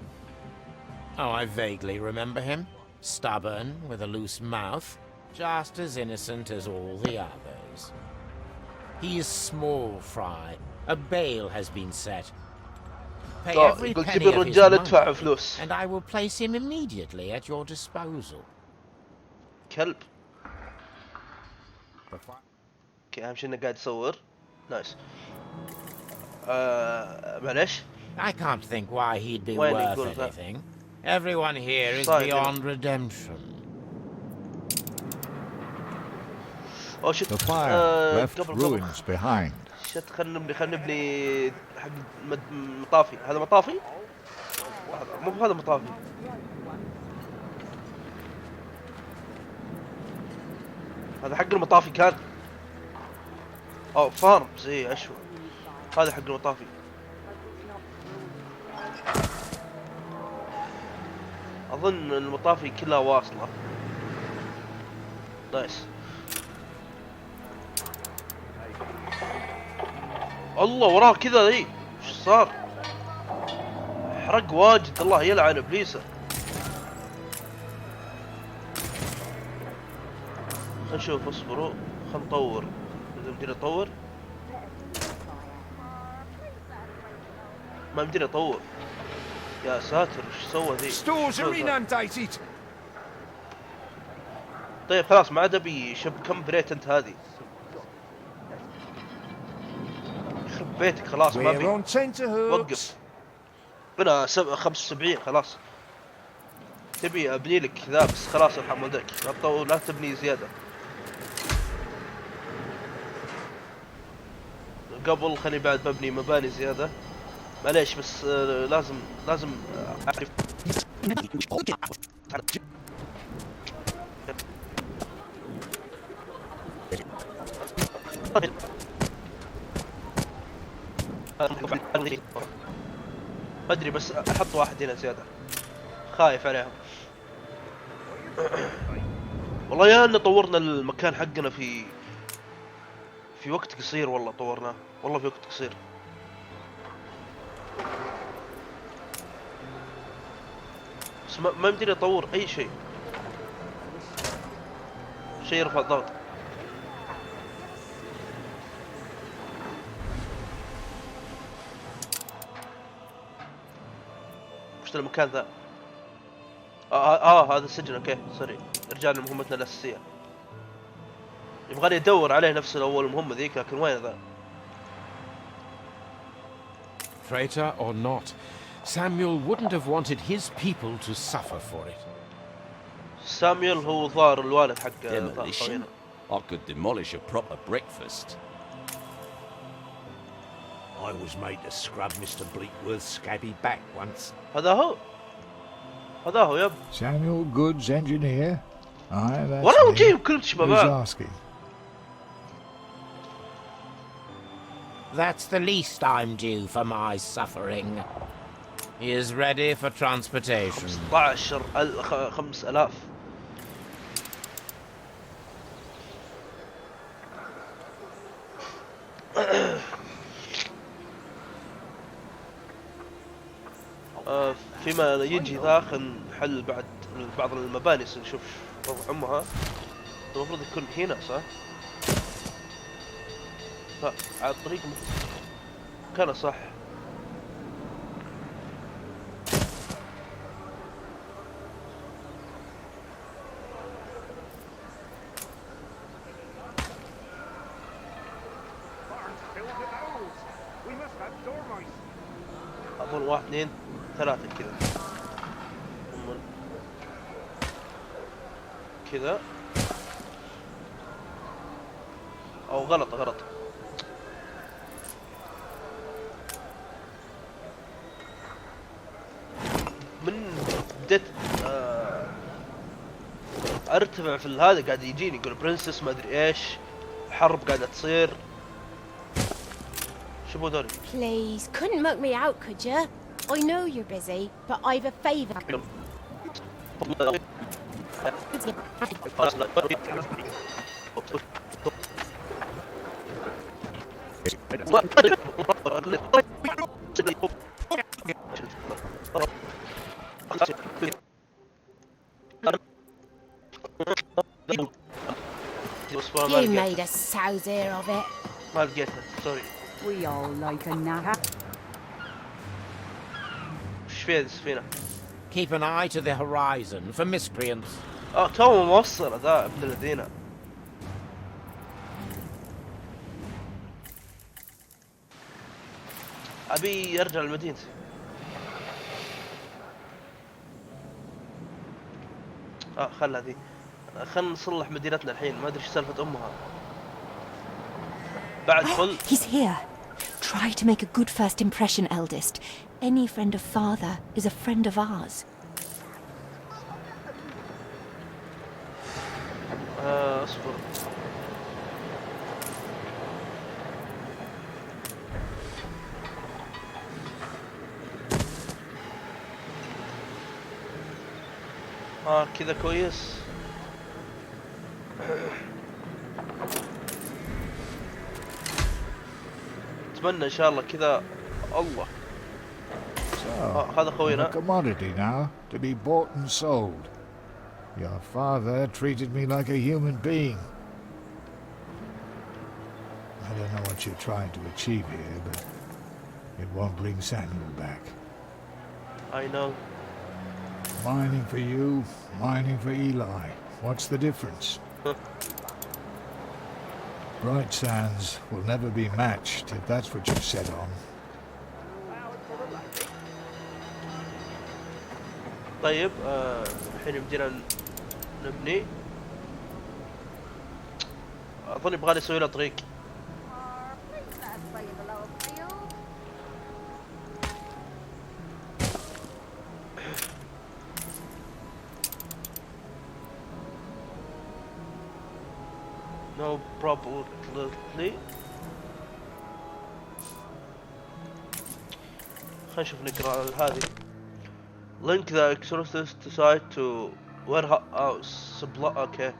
Oh, I vaguely remember him. Stubborn, with a loose mouth, just as innocent as all the others. He is small fry. A bail has been set. Pay every قلت penny تبي of his الرجال ادفع money, فلوس. and I will place him immediately at your disposal. كلب. اوكي اهم شيء انه قاعد يصور. نايس. معليش. I can't think why he'd be Why they worth go that? anything. Everyone here is Sorry, beyond redemption. او شت The fire left قبل ruins behind. شت خلنا نبني حق مطافي. هذا مطافي؟ مو هذا مطافي. هذا حق المطافي كان. فارم زي اشوى. هذا حق المطافي. اظن المطافي كلها واصلة. نايس. الله وراه كذا ذي. ايش صار؟ حرق واجد، الله يلعن ابليسه. خل نشوف، اصبروا خل نطور اذا مديني اطور. ما مديني اطور. يا ساتر ايش سوى ذي؟ Stores are inundated. طيب خلاص ما عاد ابي كم بريت انت هذه؟ يخرب بيتك خلاص ما We're ابي. on tenterhooks. وقف. انا 75 خلاص. تبي ابني لك ذا بس خلاص ارحم والديك، لا تبني زياده. قبل خلي بعد ببني مباني زياده. معليش بس لازم اعرف. ما ادري بس احط واحد هنا زياده، خايف عليهم. والله يا ان طورنا المكان حقنا في وقت قصير، والله طورناه والله في وقت قصير. بس ما يمديني اطور اي شيء يرفع الضغط. رحت المكان ذا. هذا السجن. اوكي سوري، رجعنا لمهمتنا الاساسيه. يبغالي ادور عليه نفس الاول مهمه ذيك، لكن وين ذا؟ Traitor or not, Samuel wouldn't have wanted his people to suffer for it. ساميول هو ظاهر الوالد حق Demolition? I could demolish a proper breakfast. I was made to scrub Mr. Bleakworth's scabby back once. هذا هو يب. Samuel Goods, engineer. Aye, that's وانا me. وجيب كل شيء Who's بعض. asking? That's the least I'm due for my suffering. He is ready for transportation. 5000. فيما يجي ذا نحل بعض المباني، نشوف وضع امها. المفروض يكون هنا صح؟ على الطريق كان صح. اظن 1 2 3 كذا كذا، او غلط من بديت ارتفع في هذا، قاعد يجيني يقول برنسس ما ادري ايش، حرب قاعده تصير. شو بو دوري؟ Please, couldn't mug me out, could you? I know you're busy, but I've a favour. You made a sow's ear of it. ما لقيتها سوري. We all like a nap. وش فيها السفينة؟ Keep an eye to the horizon for miscreants. تو موصل ذا ابن الذين. ابي ارجع لمدينتي. خل هذه، خلنا نصلح مدينتنا الحين. ما ادري ايش سالفة امها. بعد فل. He's here. Try to make a good first impression, eldest. Any friend of father is a friend of ours. اصبر. كذا كويس. اتمنى ان شاء الله كذا. الله. هذا A خوينا. commodity now, to be bought and sold. Your father treated me like a human being. I don't know what you're trying to achieve here, but it won't bring Samuel back. I know. Mining for you, mining for Eli. What's the difference? Bright Sands will never be matched if that's what you're set on. طيب الحين بدينا نبني. اظن يبغالي اسوي له طريق. No probably. خلينا نشوف نقرا هذه. Link the exorcist to site to warehouse supply. اوكي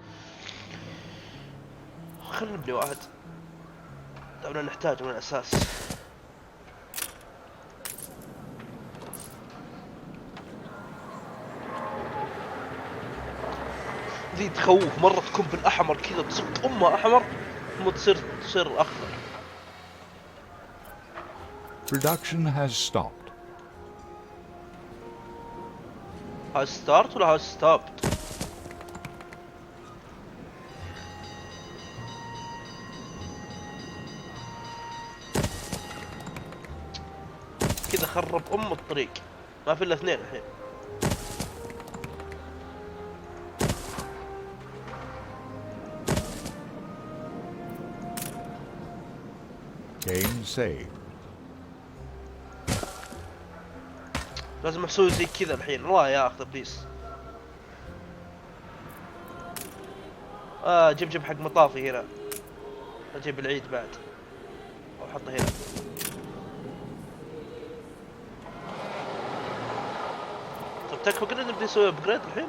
خلينا نبني واحد. طبعا نحتاج من الاساس. ذي تخوف مرة، تكون بالاحمر كذا تصير امها احمر ثم تصير اخضر. Production has stopped. هاي ستارت ولا هاي ستوبت؟ كذا خرب ام الطريق. ما في الا اثنين الحين. تنسى. لازم اسوي زي كذا الحين. الله يا اخي بليز. جيب حق مطافي هنا. اجيب العيد بعد او احطه هنا. طب تكفى كذا نبدا نسوي ابجريد الحين؟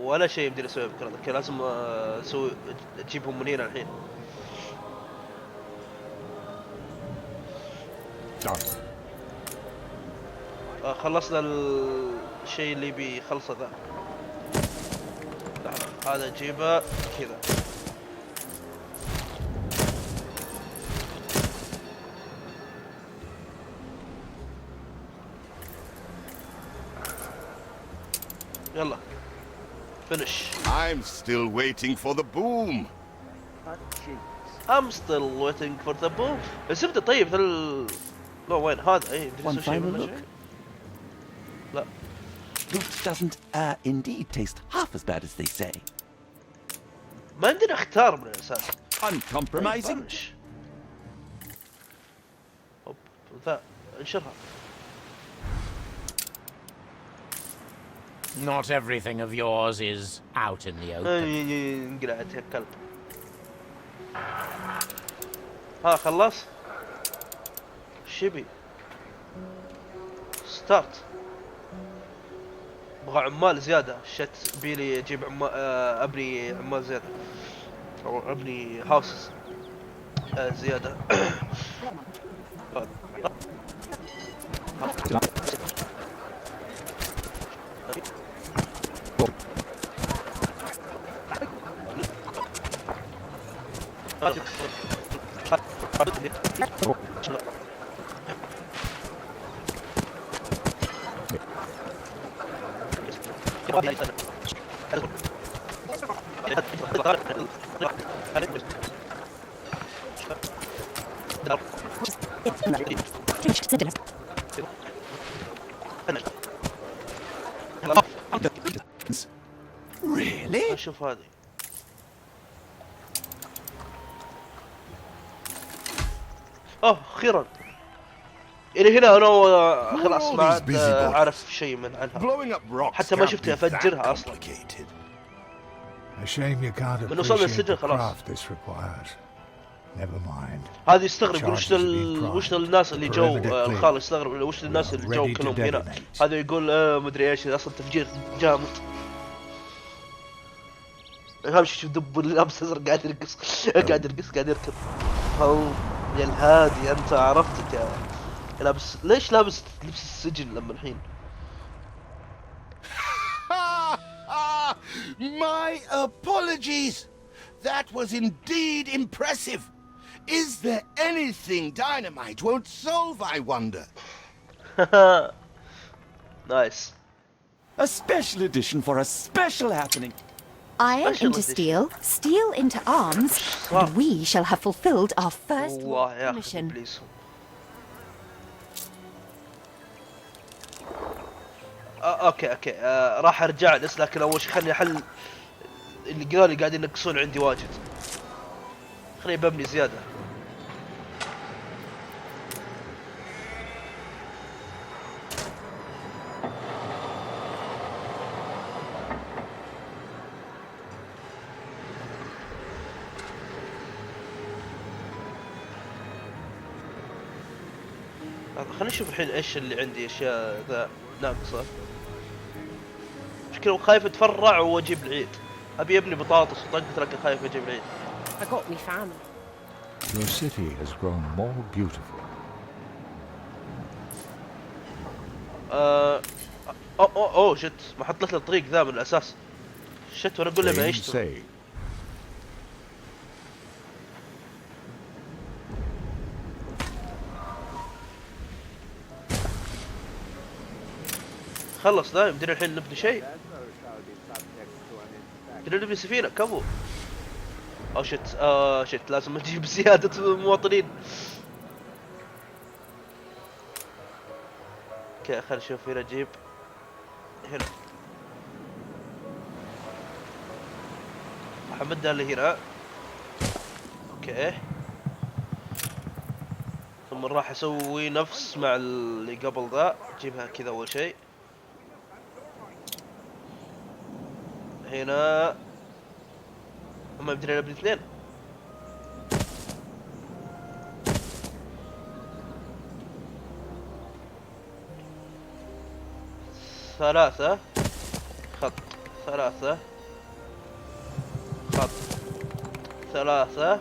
ولا شيء يمديني اسوي ابجريد. اوكي لازم اسوي اجيبهم من هنا الحين. خلصنا الشيء اللي بيخلصه ذا. لحظة هذا اجيبه كذا. يلا فينش. I'm still waiting for the boom. I'm still waiting for the boom. الزبدة طيب لا وين هذا؟ ايه One final look. لا. Loot doesn't indeed taste half as bad as they say. ما عندنا اختار من الاساس. Uncompromising. ذا انشرها. Not everything of yours is out in the open. انقلعت يا كلب. ها خلص. شبي ستارت. ابغى عمال زيادة. شت بيلي اجيب عمال. ابني عمال زيادة او ابني هاوسز زيادة. Really? شوف هذه. اخيرا الى هنا انا خلاص ما عاد اعرف شيء من عنها. حتى ما شفت افجرها اصلا. A shame you can't من وصلنا appreciate السجن the خلاص. craft this requires. Never mind. هذا يستغرب وش الناس اللي جو. الخال يستغرب وش الناس اللي جو كلهم هنا. هذا يقول مدري ايش اصلا تفجير جامد. همشي شوف دب لابس ازرق قاعد يرقص قاعد يركض. يا الهادي انت عرفتك يا لابس. ليش لابس لبس السجن لما الحين؟ My apologies. That was indeed impressive. Is there anything dynamite won't solve, I wonder? Nice. A special edition for a special happening. Iron into steel, steel into arms, and we shall have fulfilled our first والله يا اخي mission. ابليس. اوكي راح ارجع لس لكن اول شيء خليني احل اللي قاعدين ينقصون عندي واجد. خليني ببني زياده. خلينا نشوف الحين ايش اللي عندي. اشياء ذا ناقصه. مشكلة خايف اتفرع واجيب العيد. ابي ابني بطاطس وطقت لكن خايف اجيب العيد. I got me family. Your city has grown more beautiful. اوه شت ما حطيت له الطريق ذا من الاساس. شت وانا اقول له ما يشتغل. Tنسى. خلص ذا يمدينا الحين نبني شيء. بدنا نبني سفينة كفو. او شت لازم نجيب زيادة مواطنين. اوكي خلينا نشوف هنا نجيب هنا حمدها اللي هنا. اوكي ثم راح اسوي نفس مع اللي قبل ذا. اجيبها كذا اول شيء هنا. هم يبدأ نبني اثنين. ثلاثة خط ثلاثة خط ثلاثة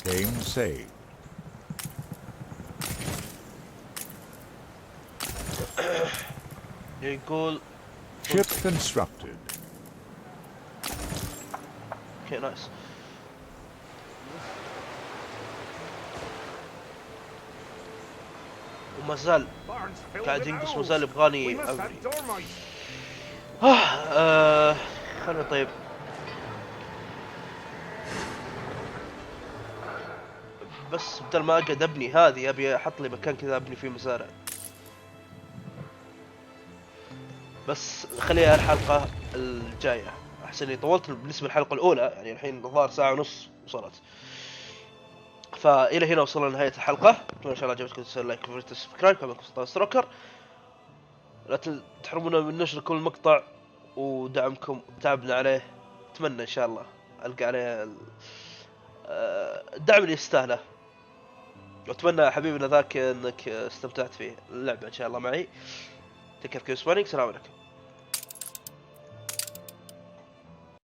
Game saved. يقول Ship constructed. اوكي نايس. وما زال قاعد ينقص، ما زال يبغاني ابني. خلنا طيب بس بدل ما اقعد ابني هذه ابي احط لي مكان كذا ابني فيه مزارع. بس خليها الحلقة الجاية احسن لي. طولت بالنسبة للحلقة الاولى يعني الحين الظاهر ساعة ونص وصلت. فإلى هنا وصلنا لنهاية الحلقة. أتمنى إن شاء الله عجبتكم. تسوي لايك وفيفرت سبسكرايب كمان كنتم اشتراك. لا تحرمونا من نشر كل مقطع ودعمكم وتعبنا عليه. أتمنى إن شاء الله ألقى عليه الدعم اللي يستاهله. وأتمنى حبيبنا ذاك إنك استمتعت فيه اللعبة إن شاء الله معي. تكفى كيف سبانيك. سلام عليكم.